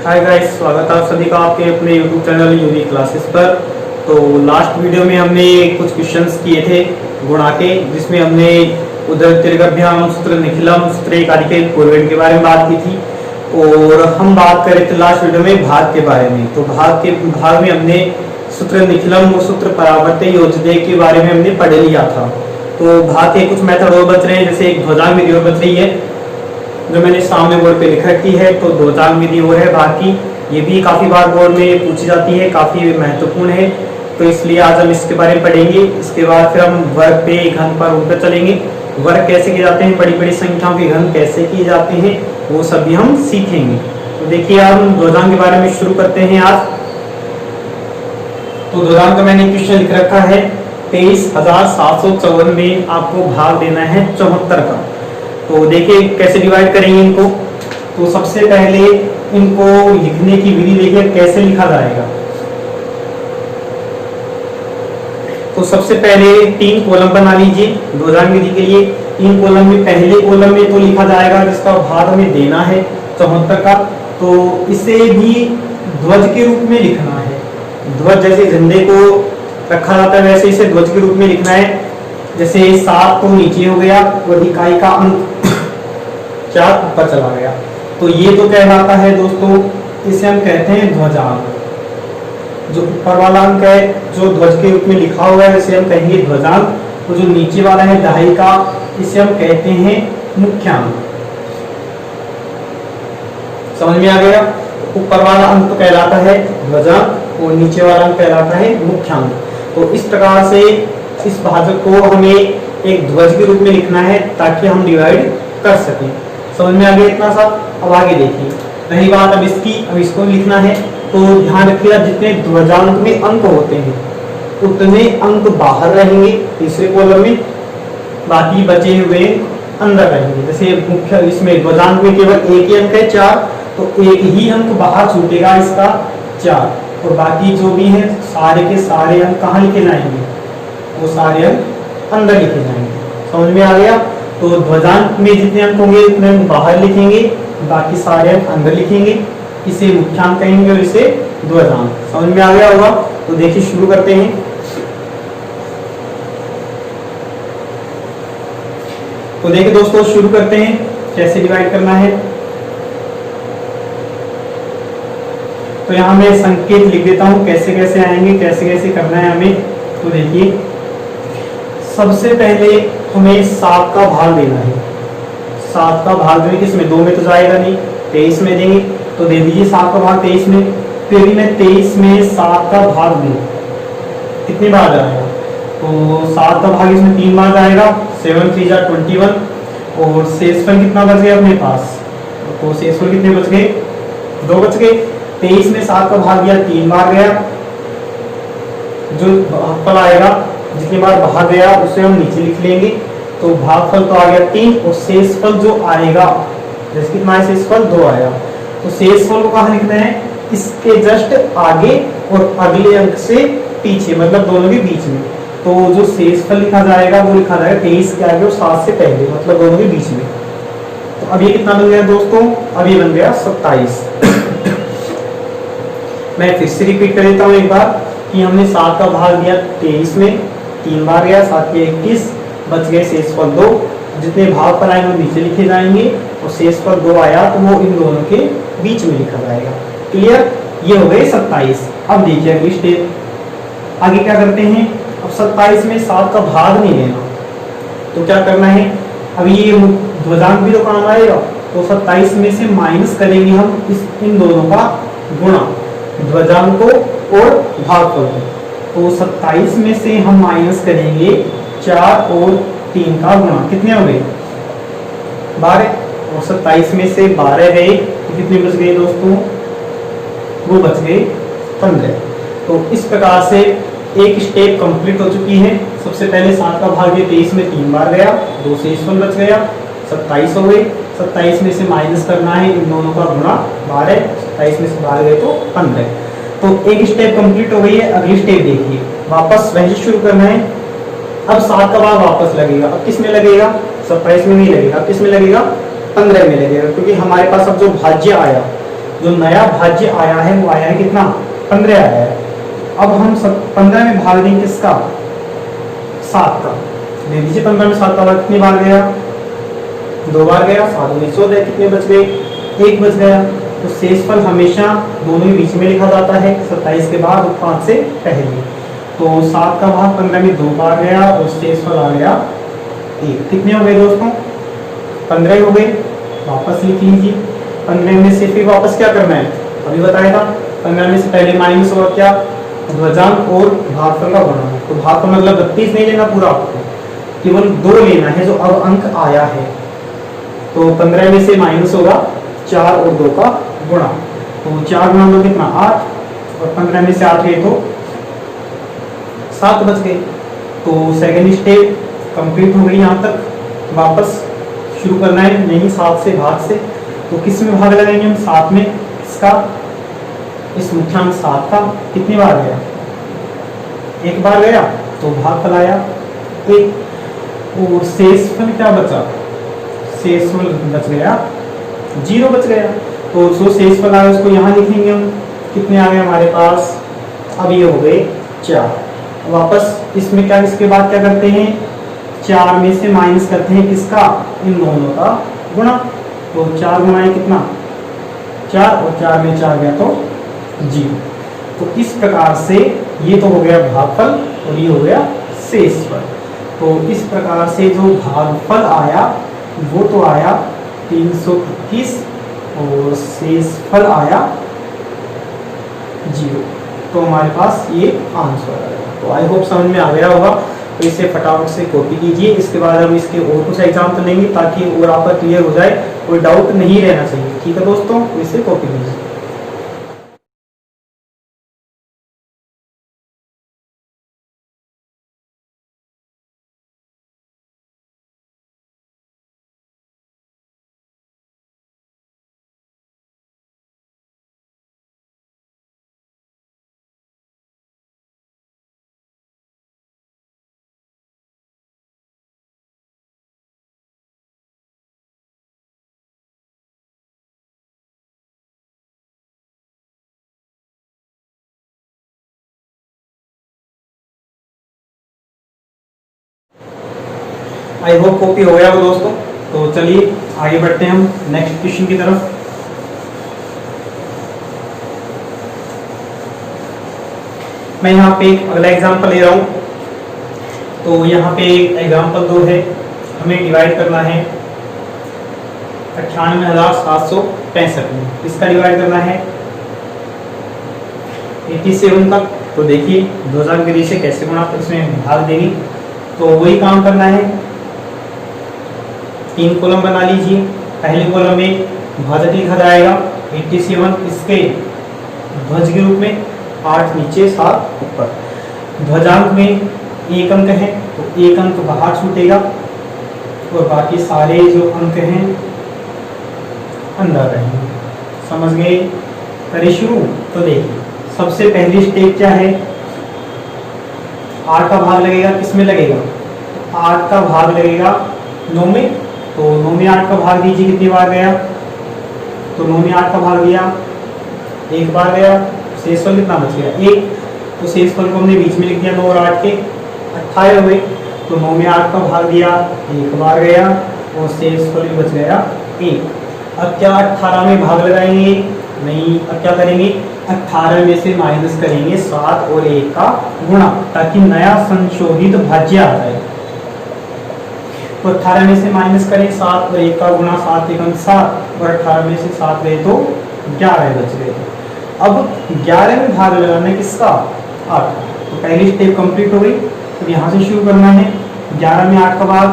Hi guys, स्वागत है आप सभी का आपके अपने YouTube चैनल यूनिक क्लासेस पर। तो लास्ट वीडियो में हमने कुछ क्वेश्चंस किए थे गुणा के, जिसमें हमने उदरतिर्गभ्याम सूत्र निखिलम सूत्र एकादि के पूर्वेण के बारे में बात की थी। और हम बात कर रहे थे लास्ट वीडियो में भाग के बारे में। तो भाग में हमने सूत्र निखिलम और सूत्र परावर्त्य योजने के बारे में हमने पढ़ लिया था। तो भाग के कुछ मेथड और बच रहे हैं, जैसे एक ध्वजांग विधि और बच रही है जो मैंने सामने बोर्ड पे लिख रखी है। तो ध्वजांग विधि और है बाकी, ये भी काफी बार बोर्ड में पूछी जाती है, काफी महत्वपूर्ण है। तो इसलिए आज हम इसके बारे में पढ़ेंगे। इसके बाद फिर हम वर्ग पे घन पर उन पर चलेंगे। वर्ग कैसे किए जाते हैं, बड़ी बड़ी संख्याओं के घन कैसे किए जाते हैं, वो सभी हम सीखेंगे। तो देखिए हम ध्वजांग के बारे में शुरू करते हैं आज। तो ध्वजांग का मैंने क्वेश्चन लिख रखा है 23,754 में आपको भाग देना है 74 का। तो देखिए कैसे डिवाइड करेंगे इनको। तो सबसे पहले इनको लिखने की विधि देखिए कैसे लिखा जाएगा। तो सबसे पहले 3 कॉलम बना लीजिए ध्वजांग विधि के लिए। 3 कॉलम में पहले कॉलम में तो लिखा जाएगा जिसका भाग हमें देना है 74 का। तो इसे भी ध्वज के रूप में लिखना है। ध्वज जैसे झंडे को रखा जाता है वैसे इसे ध्वज के रूप में लिखना है। जैसे 7 तो नीचे हो गया और इकाई का अंक 4 ऊपर चला गया। तो ये तो कहलाता है दोस्तों, इसे हम कहते हैं ध्वजांक। जो ऊपर वाला अंक है जो ध्वज के रूप में लिखा हुआ है इसे हम कहेंगे ध्वजांक। तो जो नीचे वाला है दहाई का, इसे हम कहते हैं मुख्यांक। समझ में आ गया। ऊपर वाला अंक तो कहलाता है ध्वजांक और नीचे वाला अंक कहलाता है मुख्यांक। तो इस प्रकार से इस भाजक को हमें एक ध्वज के रूप में लिखना है ताकि हम डिवाइड कर सकें। समझ में आ गया इतना सा। अब आगे देखिए, रही बात अब इसकी, अब इसको लिखना है। तो ध्यान रखिएगा जितने ध्वजांक में अंक होते हैं उतने अंक बाहर रहेंगे तीसरे कॉलम में, बाकी बचे हुए अंदर रहेंगे। जैसे मुख्य इसमें ध्वजांक में केवल एक ही अंक है 4, तो एक ही अंक बाहर छूटेगा इसका 4, और बाकी जो भी है सारे के सारे अंक कहाँ लिखे जाएंगे, वो सारे अंक अंदर लिखे जाएंगे। समझ में आ गया। तो ध्वजांक में जितने अंक होंगे उतने अंक बाहर लिखेंगे, बाकी सारे अंक अंदर लिखेंगे। इसे मुख्यांक कहेंगे और इसे ध्वजांक। समझ में आ गया होगा। तो देखिए शुरू करते हैं। तो देखिए दोस्तों शुरू करते हैं कैसे डिवाइड करना है। तो यहाँ मैं संकेत लिख देता हूँ कैसे कैसे आएंगे, कैसे कैसे करना है हमें। तो देखिए सबसे पहले हमें 7 का भाग देना है। 7 का भाग देंगे किसमें, 2 में तो जाएगा नहीं, 23 में देंगे। तो दे दीजिए 7 का भाग 23 में। फिर मैं 23 में 7 का भाग दूं कितनी बार जाएगा, तो 7 का भाग इसमें 3 बार जाएगा। 7 3 जा 21 और शेषफल कितना बच गया अपने पास, तो शेषफल कितने बच गए, 2 बच गए। 23 में 7 का भाग दिया 3 बार गया। जो भागफल आएगा जितनी बार भाग गया उसे हम नीचे लिख लेंगे। तो भागफल तो आ गया 3 और शेषफल जो आएगा, जैसे कितना है शेषफल 2 आया। तो शेषफल को कहाँ लिखना है, इसके जस्ट आगे और अगले अंक से पीछे, मतलब दोनों के बीच में। तो जो शेषफल लिखा जाएगा वो लिखा जाएगा 23 के आगे और 7 से पहले, मतलब दोनों के बीच में। तो अब ये कितना बन गया दोस्तों, अब ये बन गया 27। मैं फिर से रिपीट कर देता हूँ एक बार कि हमने 7 का भाग दिया 23 में, 3 बार गया, 7 के 21, बच गए शेषफल 2। जितने भाग पर आएंगे वो नीचे लिखे जाएंगे और शेषफल 2 आया तो वो इन दोनों के बीच में लिखा जाएगा। क्लियर। ये हो गए 27। अब देखिए अगली स्टेप आगे क्या करते हैं। अब 27 में 7 का भाग नहीं लेना, तो क्या करना है, अब ये ध्वजांक भी तो काम आएगा। तो 27 में से माइनस करेंगे हम इन दोनों का गुणा, ध्वजांक को और भागफल को। तो 27 में से हम माइनस करेंगे 4 और 3 का गुणा, कितने हो गए 12। और 27 में से 12 गए तो कितने बच गए दोस्तों, वो बच गए 15। तो इस प्रकार से एक स्टेप कंप्लीट हो चुकी है। सबसे पहले 7 का भाग दिया 23 में 3 बार गया, 2 शेषफल बच गया, 27 हो गए। 27 में से माइनस करना है इन दोनों का गुणा 12, 27 में से 12 गए तो 15। तो एक स्टेप कंप्लीट हो गई है। अगली स्टेप देखिए, वापस वही शुरू करना है। अब 7 का भाग वापस लगेगा। अब किस में लगेगा, 27 में नहीं लगेगा, किस में लगेगा, 15 में लगेगा, क्योंकि हमारे पास अब जो भाज्य आया जो नया भाज्य आया है वो आया है कितना, 15 आया है। अब हम 15 में भाग देंगे किसका, 7 का। ले लीजिए 15 में 7 का कितनी बार गया, 2 बार गया, 7 में 14, कितने बच गए, 1 बच गया। तो शेषफल हमेशा दोनों के बीच में लिखा जाता है, 27 के बाद और 5 से पहले। तो 7 का भाग 15 में 2 बार गया और शेषफल आ गया 1। कितने हो गए दोस्तों, 15 हो गए। वापस लिख लीजिए, 15 में से फिर वापस क्या करना है, अभी बताया था, 15 में से पहले माइनस और क्या, ध्वजांक और भागफल का गुणा। तो भागफल मतलब 32 नहीं लेना पूरा, केवल 2 लेना है जो अब अंक आया है। तो 15 में से माइनस होगा 4 और 2 का गुणा। तो 4 गुणा 2 कितना, 8, और 15 में से 8 गए तो 7 बच गए। तो सेकेंड स्टेप कंप्लीट हो गई। यहाँ तक वापस शुरू करना है, नहीं 7 से भाग से। तो किस में भाग लगाएंगे हम, 7 में, इसका, इस मुख्यांक 7 का कितनी बार गया, 1 बार गया, तो भागफल आया 1। और शेषफल क्या बचा, शेषफल बच गया 0 बच गया। तो जो शेषफल आया उसको यहाँ लिखेंगे हम, कितने आ गए हमारे पास, अब ये हो गए 4। वापस इसमें क्या, इसके बाद क्या करते हैं, 4 में से माइनस करते हैं किसका, इन दोनों का गुणा। तो 4 गुणा कितना, 4, और 4 में 4 गया तो 0। तो इस प्रकार से ये तो हो गया भागफल और ये हो गया शेषफल। तो इस प्रकार से जो भागफल आया वो तो आया 321 और शेषफल आया 0। तो हमारे पास ये आंसर आएगा। तो आई होप समझ में आ गया होगा। तो इसे फटाफट से कॉपी कीजिए। इसके बाद हम इसके और कुछ एग्जाम तो लेंगे ताकि और आपका क्लियर हो जाए, कोई डाउट नहीं रहना चाहिए। ठीक है दोस्तों, तो इसे कॉपी कीजिए। आई होप कॉपी हो गया वो दोस्तों। तो चलिए आगे बढ़ते हैं हम नेक्स्ट क्वेश्चन की तरफ। मैं यहाँ पे एक अगला एग्जांपल ले रहा हूँ। तो यहाँ पे एग्जांपल 2 है, हमें डिवाइड करना है 98,765 में। इसका डिवाइड करना है 87 का। तो देखिए 2000 विधि से कैसे गुणा, तो इसमें भाग देंगे। तो वही काम करना है, 3 कॉलम बना लीजिए। पहले कॉलम में भाजक लिखा जाएगा 87, इसके ध्वज के रूप में 8 नीचे 7 ऊपर। ध्वजांक में 1 अंक है तो 1 अंक बाहर छूटेगा और बाकी सारे जो अंक हैं अंदर रहेंगे। समझ गए, करें शुरू। तो देखिए सबसे पहली स्टेप क्या है, 8 का भाग लगेगा, किसमें लगेगा, 8 का भाग लगेगा 9 में। तो 9 में 8 का भाग दीजिए, कितनी बार गया, तो 9 में 8 का भाग दिया, 1 बार गया। शेषफल कितना बच गया, 1। तो शेषफल को हमने बीच में लिख दिया, 9 और 8 के 28 हुए। तो 9 में 8 का भाग दिया, 1 बार गया और शेषफल भी बच गया 1। अब क्या 18 में भाग लगाएंगे, नहीं, अब क्या करेंगे, 18 में से माइनस करेंगे 7 और 1 का गुणा, ताकि नया संशोधित भाज्य आ जाए। तो 18 में से माइनस करें 7 और 1 का गुणा, 7 1 7, और 18 में से 7 गए तो 11 बच गए। अब 11 में भाग लगाना है किसका, 8। तो पहली स्टेप कंप्लीट हो गई। तो यहाँ से शुरू करना है, 11 में 8 का भाग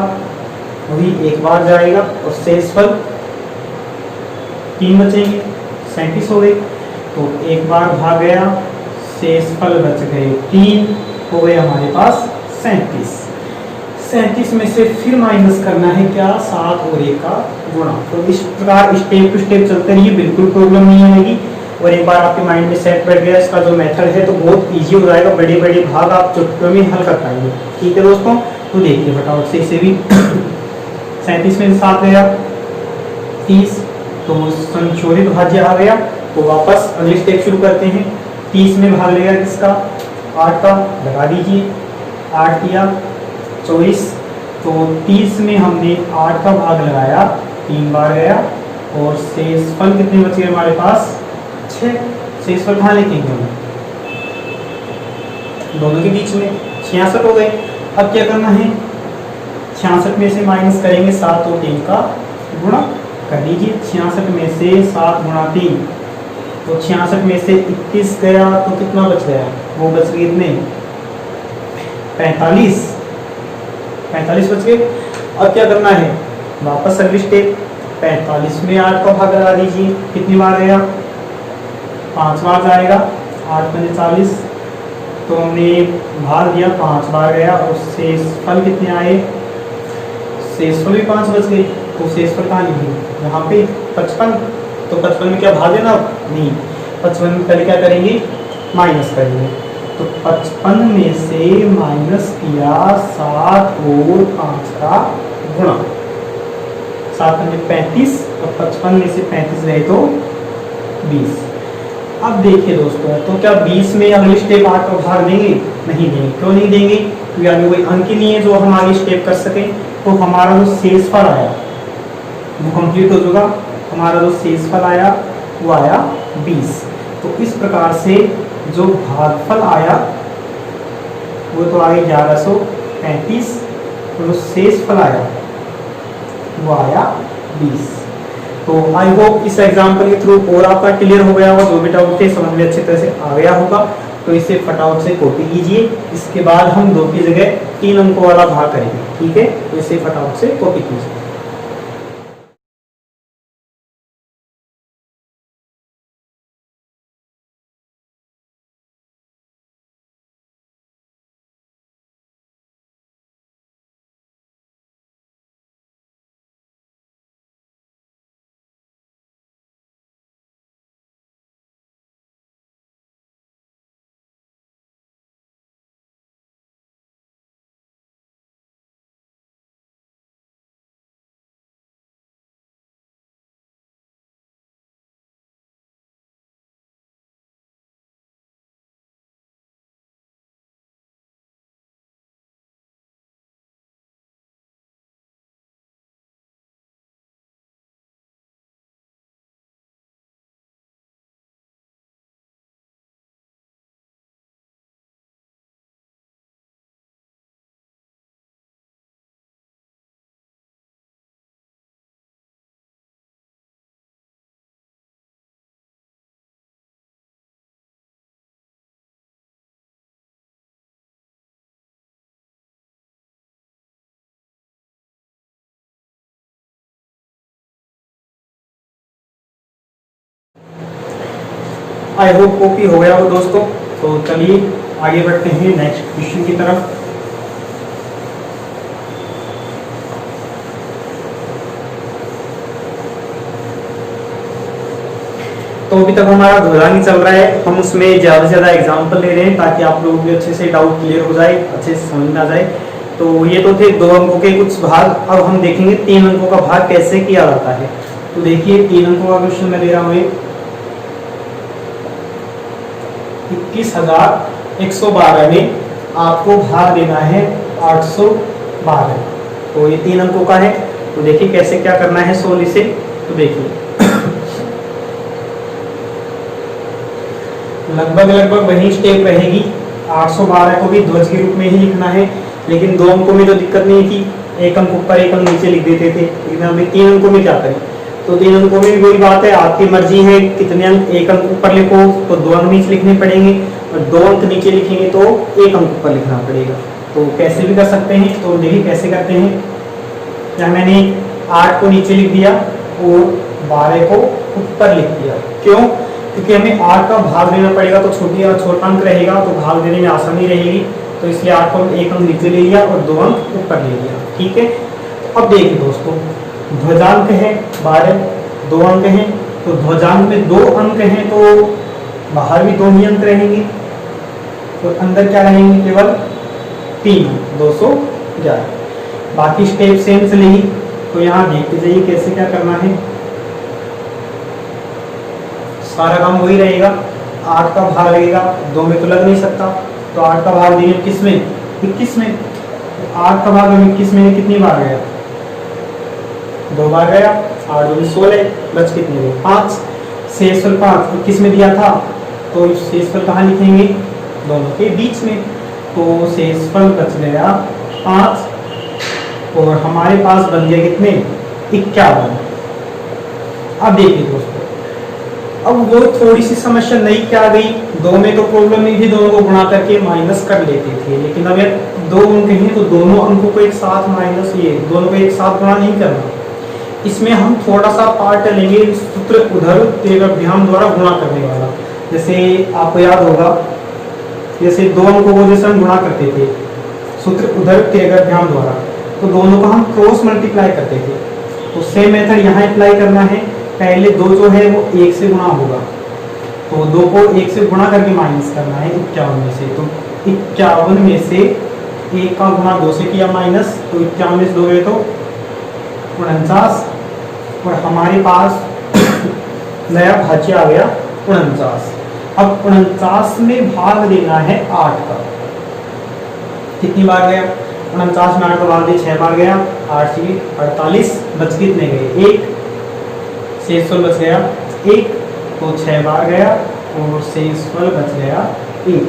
वही 1 बार जाएगा और शेषफल 3 बचेंगे, 37 हो गए। तो 1 बार भाग गया, शेषफल बच गए 3, हो गए हमारे पास 37। 37 में से फिर माइनस करना है क्या, 7 और 1 का गुणा। तो इस प्रकार स्टेप टू स्टेप चलते रहिए, बिल्कुल प्रॉब्लम नहीं आएगी। और एक बार आपके माइंड में सेट बैठ गया इसका जो मेथड है तो बहुत इजी हो जाएगा, बड़े बड़े भाग आप चुटकियों में हल कर पाएंगे। ठीक है दोस्तों, तो देखिए फटाफट से इसे भी 37 में 7 गया 30, तो संशोधित भाज्य आ गया तो वापस अगले स्टेप शुरू करते हैं। 30 में भाग लेगा किसका, 8 का, लगा दीजिए, 8 किया 24, तो 30 में हमने 8 का भाग लगाया, 3 बार गया, और शेषफल कितने बचे हमारे पास, 6। शेषफल कहाँ लिखेंगे हम, दोनों के बीच में 66 हो गए। अब क्या करना है, 66 में से माइनस करेंगे 7 और 3 का गुणा कर दीजिए। 66 में से 7 गुणा 3, तो 66 में से 21 गया तो कितना बच गया, वो बच गए कितने, 45 बच गए। अब क्या करना है, वापस अगली स्टेप, 45 में 8 का भाग लगा दीजिए, कितनी बार गया, 5 बार जाएगा, 8 पंजे 40, तो हमने भाग दिया, 5 बार गया, और शेषफल कितने आए, शेषफल भी 5 बच गए। तो शेषफल कहाँ लिखेंगे, यहाँ पे 55, तो 55 में क्या भाग देना, नहीं, 55 में पहले क्या करेंगे, माइनस करेंगे। तो 55 में से माइनस किया 7 और 5 का गुणा, 7 पंजे 35, और 55 में से 35 गए तो 20। अब देखिए दोस्तों, तो क्या 20 में अगले स्टेप 8 का भाग देंगे, नहीं देंगे। क्यों नहीं देंगे, क्योंकि आगे कोई अंक ही नहीं है जो हम आगे स्टेप कर सके। तो हमारा जो शेषफल आया वो कंप्लीट हो जाएगा, हमारा जो शेषफल आया वो आया 20। तो इस प्रकार से जो भागफल आया वो तो आगे 1135, और जो शेषफल आया वो आया 20। तो आई होप इस एग्जाम्पल के थ्रू और आपका क्लियर हो गया होगा, जो भी डाउट थे समझ में अच्छी तरह से आ गया होगा। तो इसे फटाफट से कॉपी कीजिए, इसके बाद हम 2 की जगह 3 अंकों वाला भाग करेंगे, ठीक है। तो इसे फटाफट से कॉपी कीजिए। आई होप कॉपी हो गया हो दोस्तों। तो चलिए आगे बढ़ते हैं नेक्स्ट क्वेश्चन की तरफ। तो अभी तक हमारा ध्वजांग चल रहा है, हम उसमें ज़्यादा से ज़्यादा एग्जाम्पल ले रहे हैं ताकि आप लोगों को अच्छे से डाउट क्लियर हो जाए, अच्छे से समझ में आ जाए। तो ये तो थे 2 अंकों के कुछ भाग। अब हम देखेंगे 3 अंकों का भाग कैसे किया जाता है। तो देखिए 3 अंकों का क्वेश्चन मैं दे रहा हूँ, 21,112 में आपको भाग देना है 812। तो ये 3 अंकों का है। तो देखिए कैसे क्या करना है सोल्व इसे। तो देखिए लगभग वही स्टेप रहेगी। 812 को भी ध्वज के रूप में ही लिखना है, लेकिन 2 अंकों में तो दिक्कत नहीं थी, एक अंक ऊपर एक अंक नीचे लिख देते थे। लेकिन हमें 3 अंकों में क्या करें, तो 3 अंकों में भी वही बात है, आपकी मर्जी है कितने अंक, एक अंक ऊपर लिखो तो 2 अंक नीचे लिखने पड़ेंगे, और 2 अंक नीचे लिखेंगे तो 1 अंक ऊपर लिखना पड़ेगा। तो कैसे भी कर सकते हैं। तो देखिए कैसे करते हैं। क्या मैंने 8 को नीचे लिख दिया और 12 को ऊपर लिख दिया। क्यों? क्योंकि हमें 8 का भाग देना पड़ेगा, तो छोटा अंक रहेगा तो भाग देने में आसानी रहेगी। तो इसलिए 8 को 1 अंक नीचे ले लिया और 2 अंक ऊपर ले लिया। ठीक है। अब देखिए दोस्तों, ध्वजांक है 12, 2 अंक हैं, तो ध्वजांक में 2 अंक हैं तो बाहर भी 2 ही अंक रहेंगे, तो अंदर क्या रहेंगे, केवल 3 अंक, 211। बाकी स्टेप सेम चलेगी। तो यहाँ देखते जाइए कैसे क्या करना है। सारा काम वही रहेगा, 8 का भाग लगेगा, 2 में तो लग नहीं सकता, तो 8 का भाग देंगे किस में, 21 में। 8 का भाग 21 में कितनी बार गया, 2 बार गया, 8 2 16, बच कितने गए 5, शेषफल 5 21 में दिया था, तो शेषफल कहाँ लिखेंगे, दोनों के बीच में, तो शेषफल बच गया 5 और हमारे पास बन गया कितने 51। अब देखिए दोस्तों, अब वो थोड़ी सी समस्या नई क्या गई, 2 में तो प्रॉब्लम नहीं थी, दोनों को गुणा करके माइनस कर लेते थे, लेकिन अब यार 2 अंक हैं तो दोनों अंकों को एक साथ माइनस, ये दोनों को एक साथ गुणा नहीं करना। इसमें हम थोड़ा सा पार्ट लेंगे सूत्र उधर तेव्याभ्याम द्वारा गुणा करने वाला। जैसे आपको याद होगा, जैसे 2 अंकों को जैसे हम गुणा करते थे सूत्र उधर तेव्याभ्याम द्वारा, तो दोनों को हम क्रॉस मल्टीप्लाई करते थे, तो सेम मेथड यहाँ अप्लाई करना है। पहले 2 जो है वो 1 से गुणा होगा, तो 2 को 1 से गुणा करके माइनस करना है 51 में से, तो 51 में से 1 का गुणा 2 से किया माइनस, तो 51 में से 2 गए तो 49, और हमारे पास नया भाज्य आ गया 49। अब 49 में भाग देना है 8 का, कितनी बार गया 49 में 8 का भाग दिया 6 बार गया, 8 से 48, बच कितने गए 1, शेषफल बच गया 1, तो 6 बार गया और शेषफल बच गया 1।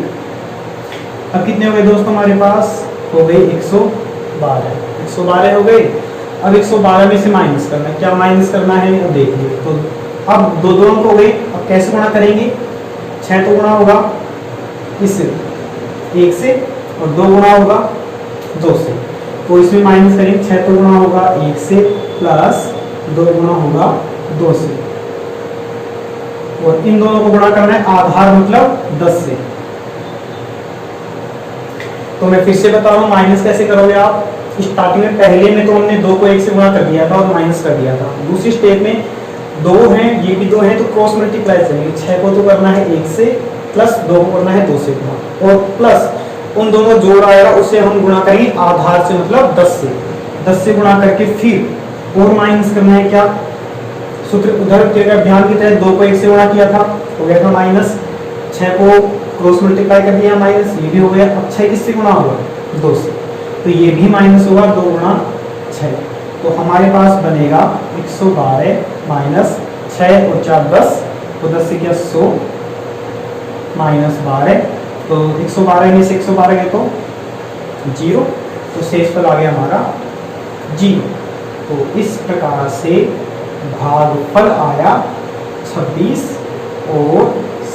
अब कितने हो गए दोस्तों, हमारे पास हो गए 112, 112 हो गए। अब 112 में से माइनस करना है, क्या माइनस करना है वो देखिए, तो अब 2 अंक हो गए, अब कैसे गुणा करेंगे, 6 तो गुणा होगा इस 1 से और 2 गुणा होगा 2 से, तो इसमें माइनस करेंगे, 6 तो गुणा होगा 1 से प्लस 2 गुणा होगा 2 से, और इन दोनों को गुणा करना है आधार मतलब 10 से। तो मैं फिर से बता रहा हूँ माइनस कैसे करोगे आप। स्टार्टिंग में पहले में तो हमने 2 को 1 से गुणा कर दिया था और माइनस कर दिया था, दूसरी स्टेप में 2 हैं, ये भी 2 हैं, तो क्रॉस मल्टीप्लाई करेंगे, 6 को तो करना है 1 से प्लस 2 को करना है 2 से गुणा, और प्लस उन दोनों जोड़ आएगा उसे हम गुणा करेंगे आधार से मतलब 10 से गुणा करके फिर और माइनस करना है, क्या सूत्र उधर तेव्याभ्याम की तरह 2 को 1 से गुणा किया था, हो गया था माइनस, 6 को क्रॉस मल्टीप्लाई कर दिया माइनस, ये भी हो गया। अब 6 किससे गुणा होगा 2 से, तो ये भी माइनस होगा 2 गुणा 6, तो हमारे पास बनेगा 112 माइनस 6 और 4 10, तो 10 से क्या 100 माइनस 12, तो 112 में से 112 गए तो 0, तो शेषफल आ गया हमारा 0। तो इस प्रकार से भागफल आया 26 और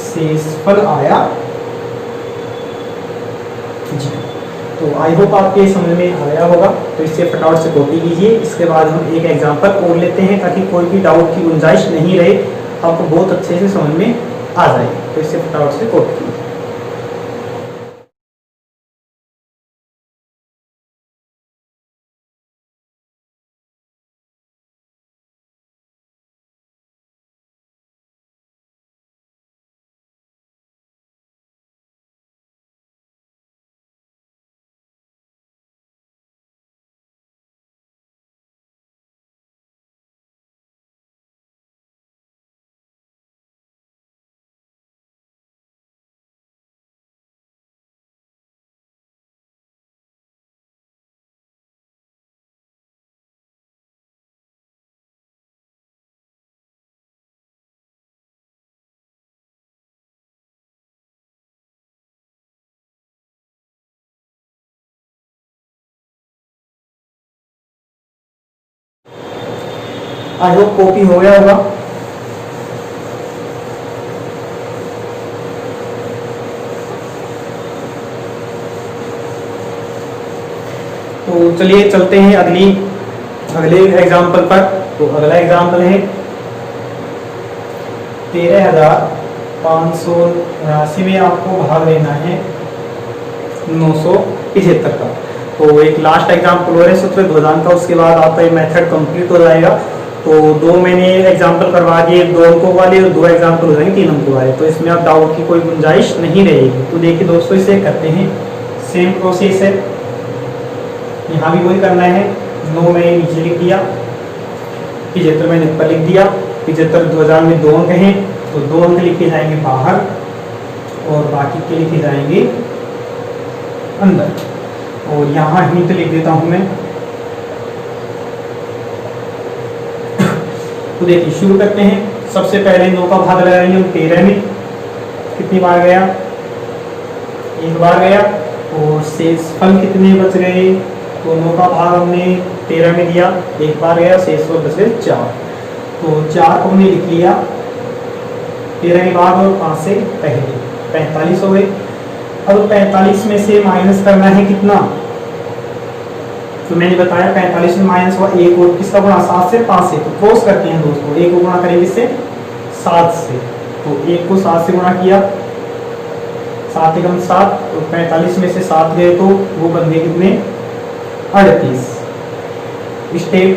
शेषफल आया 0। तो आई होप आपके समझ में आ गया होगा, तो इससे फटाफट से कॉपी कीजिए। इसके बाद हम एक एग्जांपल और लेते हैं ताकि कोई भी डाउट की गुंजाइश नहीं रहे, आपको बहुत अच्छे से समझ में आ जाए, तो इससे फटाफट से कॉपी कीजिए। आई होप कॉपी हो गया होगा। तो चलिए चलते हैं अगले एग्जाम्पल पर। तो अगला एग्जाम्पल है 13,579 में आपको भाग लेना है 975 का। तो एक लास्ट एग्जाम्पल और है सूत्र ध्वजांक का, उसके बाद आपका ये मेथड कंप्लीट हो जाएगा। तो 2 मैंने एग्जाम्पल करवा दिए, 2 अंकों वाले और 2 एग्जाम्पल हो जाएंगे 3 अंकों वाले, तो इसमें आप डाउट की कोई गुंजाइश नहीं रहेगी। तो देखिए दोस्तों, इसे करते हैं, सेम प्रोसेस है, यहाँ भी वही करना है। 9 मैंने नीचे लिख दिया, 75 मैंने ऊपर लिख दिया, 75 ध्वजांक में 2 अंक हैं, तो 2 अंक लिखे जाएंगे बाहर और बाकी के लिखे जाएंगे अंदर। और यहाँ हिंट लिख देता हूं मैं। तो देखिए शुरू करते हैं। सबसे पहले 9 का भाग लगाएंगे हम 13 में। कितनी बार गया? 1 बार गया। और शेषफल कितने बच गए? तो 9 का भाग हमने 13 में दिया, 1 बार गया, शेषफल बच गए 4। तो 4 को हमने लिख लिया 13 के बाद और 5 से पहले 45 हो गए। अब 45 में से माइनस करना है कितना? तो मैंने बताया 45 में माइनस हुआ 1 और किसका गुणा? 7 से 5 से। तो क्रॉस करते हैं दोस्तों, 1 को गुणा करेंगे इससे 7 से। तो 1 को 7 से गुणा किया, 7 एकम 7। तो 45 में से 7 गए तो वो बन गए कितने? 38। स्टेप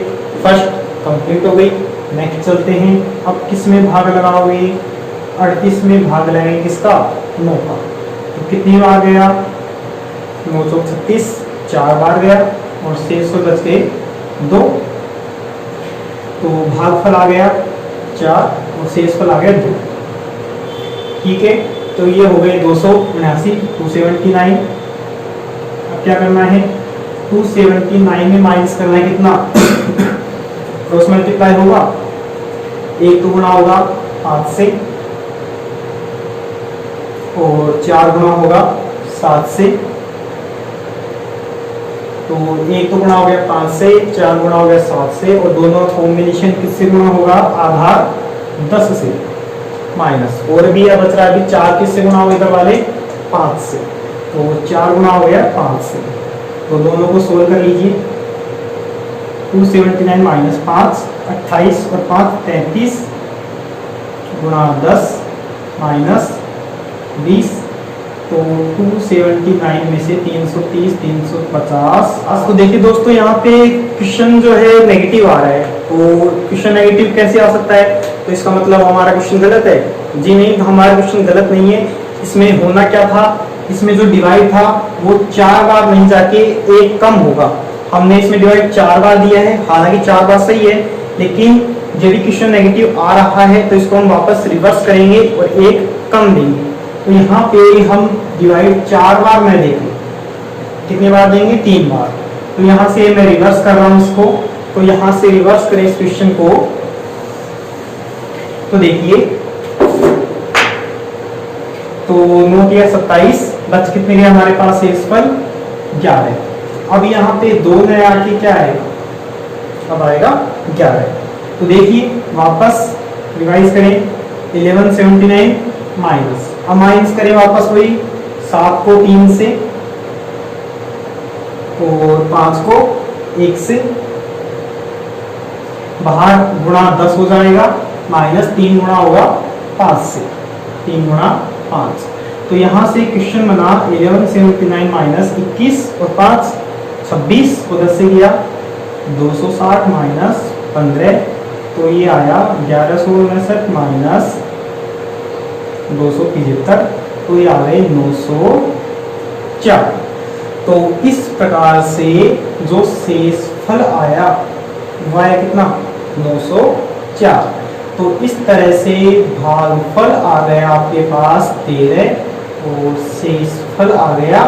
फर्स्ट कंप्लीट हो गई। नेक्स्ट चलते हैं। अब किस में भाग लगाओगे? 38 में भाग लगाएंगे किसका? 9 का। तो कितनी बार गया? 9 चौक 36, 4 बार गया और शेष बच गए 2। तो भागफल आ गया 4 और शेषफल आ गया 2। ठीक है, तो ये हो गए 279, 279। अब क्या करना है? 279 में माइनस करना है कितना? क्रॉस मल्टीप्लाई होगा, 1 तो गुणा होगा 5 से और 4 गुणा होगा 7 से। तो 1 तो गुणा हो गया 5 से, 4 गुणा हो गया 7 से और दोनों कॉम्बिनेशन किससे गुणा होगा? आधार 10 से माइनस। और भी बच रहा है अभी 4 किससे गुणा होगा? इधर वाले 5 से। तो 4 गुणा हो गया 5 से। तो दोनों को सोल्व कर लीजिए। 279 माइनस 5, 28 और 5 33 गुणा 10 माइनस 20। तो 279 में से 330, 350। अब तो देखिए दोस्तों यहाँ पे क्वेश्चन जो है नेगेटिव आ रहा है। तो क्वेश्चन नेगेटिव कैसे आ सकता है? तो इसका मतलब हमारा क्वेश्चन गलत है? जी नहीं, तो हमारा क्वेश्चन गलत नहीं है। इसमें होना क्या था? इसमें जो डिवाइड था वो 4 बार नहीं जाके 1 कम होगा। हमने इसमें डिवाइड 4 बार दिया है, हालांकि 4 बार सही है, लेकिन जब क्वेश्चन नेगेटिव आ रहा है तो इसको हम वापस रिवर्स करेंगे और 1 कम देंगे। तो यहाँ पे हम डिवाइड 4 बार में देंगे। कितने बार देंगे? 3 बार। तो यहाँ से मैं रिवर्स कर रहा हूँ इसको। तो यहाँ से रिवर्स करें इस क्वेश्चन को। तो देखिए, तो 9 किया 27, बच कितने गए हमारे पास? शेषफल 11। अब यहाँ पे 2 नया आके क्या है? अब आएगा 11। तो देखिए वापस रिवाइज करें। 1179 माइनस, अब माइनस करें वापस वही 7 को 3 से और 5 को 1 से। बाहर गुणा 10 हो जाएगा, माइनस 3 गुणा होगा 5 से, 3 गुणा 5। तो यहाँ से क्वेश्चन बना 1179 माइनस 21 और 5 26 को 10 से किया 260 माइनस 15। तो ये आया 1159 माइनस 275। तो ये आ गए 904। तो इस प्रकार से जो शेषफल आया वह है कितना? 904। तो इस तरह से भागफल आ गया आपके पास 13 और शेषफल आ गया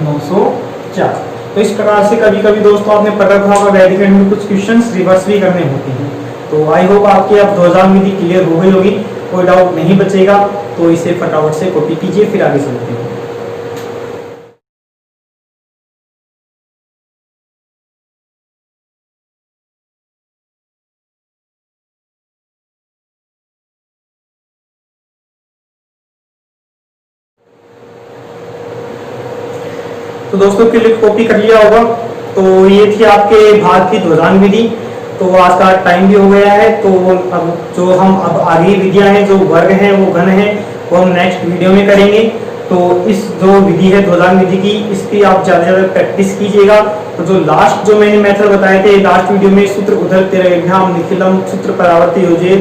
904। तो इस प्रकार से कभी कभी दोस्तों आपने पढ़ा था वैदिक गणित में कुछ क्वेश्चंस रिवर्स भी करने होते हैं। तो आई होप आपके अब 2000 विधि क्लियर हो गई होगी, कोई डाउट नहीं बचेगा। तो इसे फटाफट से कॉपी कीजिए, फिर आगे चलते हैं। तो दोस्तों के लिए कॉपी कर लिया होगा। तो ये थी आपके भाग की ध्वजांग विधि। तो आज का टाइम भी हो गया है। तो अब जो हम अब आगे विधियां हैं, जो वर्ग हैं, वो घन हैं, वो हम नेक्स्ट वीडियो में करेंगे। तो इस जो विधि है ध्वजांग विधि की, इसकी आप ज़्यादा से ज़्यादा प्रैक्टिस कीजिएगा। तो जो लास्ट जो मैंने मेथड बताए थे लास्ट वीडियो में, सूत्र उधरते रहेभ्याम निखिलम, सूत्र परावर्ती योजे,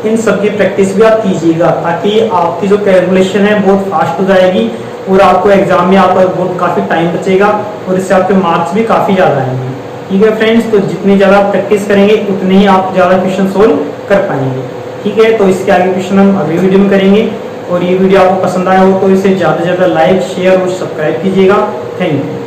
इन सब की प्रैक्टिस भी आप कीजिएगा, ताकि आपकी जो कैलकुलेशन है बहुत फास्ट हो जाएगी और आपको एग्जाम में आपका बहुत काफ़ी टाइम बचेगा और इससे आपके मार्क्स भी काफ़ी ज़्यादा आएंगे। ठीक है फ्रेंड्स, तो जितनी ज़्यादा प्रैक्टिस करेंगे उतने ही आप ज़्यादा क्वेश्चन सोल्व कर पाएंगे। ठीक है, तो इसके आगे क्वेश्चन हम अगली वीडियो में करेंगे। और ये वीडियो आपको पसंद आया हो तो इसे ज़्यादा से ज़्यादा लाइक, शेयर और सब्सक्राइब कीजिएगा। Thank you.